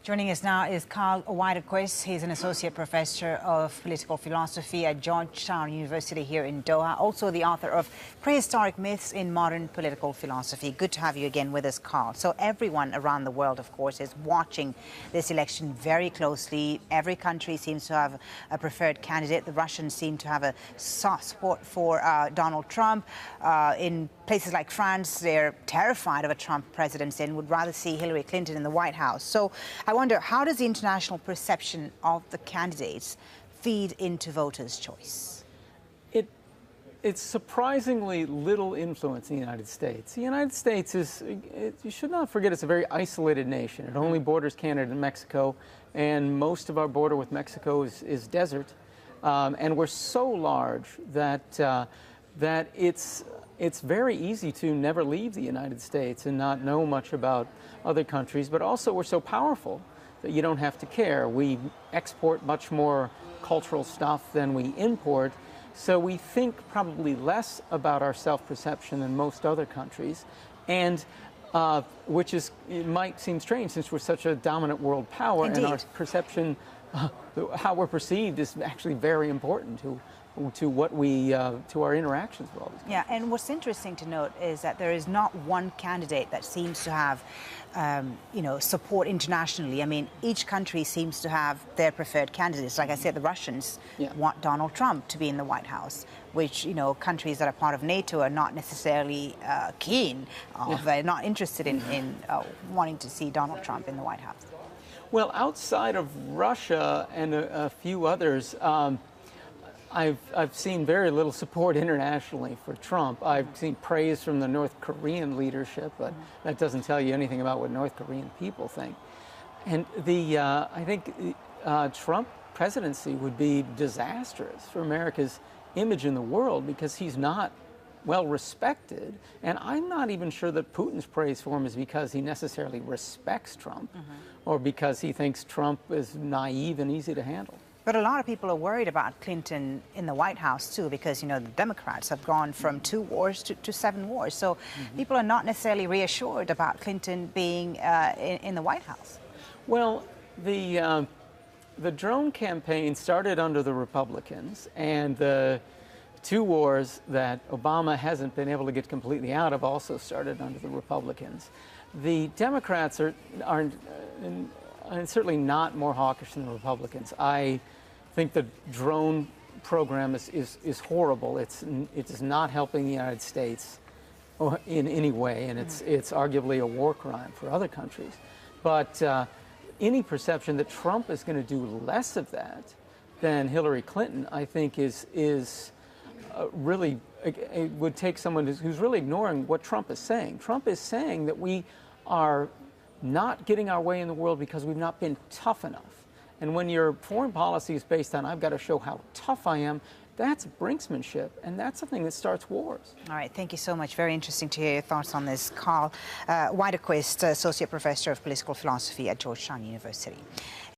Joining us now is Karl Widerquist. He's an associate professor of political philosophy at Georgetown University here in Doha, also the author of Prehistoric Myths in Modern Political Philosophy. Good to have you again with us, Karl. So everyone around the world, of course, is watching this election very closely. Every country seems to have a preferred candidate. The Russians seem to have a soft spot for Donald Trump. In places like France, they're terrified of a Trump presidency and would rather see Hillary Clinton in the White House. So I wonder, how does the international perception of the candidates feed into voters' choice? It's surprisingly little influence in the United States. The United States is, you should not forget, it's a very isolated nation. It only borders Canada and Mexico, and most of our border with Mexico is desert. And we're so large that it's very easy to never leave the United States and not know much about other countries, but also we're so powerful that you don't have to care. We export much more cultural stuff than we import, so we think probably less about our self-perception than most other countries, and which is, it might seem strange since we're such a dominant world power. Indeed. And our perception, how we're perceived, is actually very important to what we to our interactions with all these countries. Yeah, and what's interesting to note is that there is not one candidate that seems to have support internationally. I mean, each country seems to have their preferred candidates. Like I said, the Russians want Donald Trump to be in the White House, which, countries that are part of NATO are not necessarily keen of, not interested in wanting to see Donald Trump in the White House. Well, outside of Russia and a few others, I've seen very little support internationally for Trump. I've seen praise from the North Korean leadership, but that doesn't tell you anything about what North Korean people think. And I think Trump presidency would be disastrous for America's image in the world because he's not well respected. And I'm not even sure that Putin's praise for him is because he necessarily respects Trump or because he thinks Trump is naive and easy to handle. But a lot of people are worried about Clinton in the White House, too, because, the Democrats have gone from 2 wars to 7 wars. So people are not necessarily reassured about Clinton being in the White House. Well, the drone campaign started under the Republicans, and the 2 wars that Obama hasn't been able to get completely out of also started under the Republicans. The Democrats are certainly not more hawkish than the Republicans. I think the drone program is horrible. It is not helping the United States in any way, and it's arguably a war crime for other countries. But any perception that Trump is going to do less of that than Hillary Clinton, I think, is really, it would take someone who's really ignoring what Trump is saying. Trump is saying that we are not getting our way in the world because we've not been tough enough. And when your foreign policy is based on, I've got to show how tough I am, that's brinksmanship, and that's something that starts wars. All right, thank you so much. Very interesting to hear your thoughts on this. Karl Widerquist, Associate Professor of Political Philosophy at Georgetown University.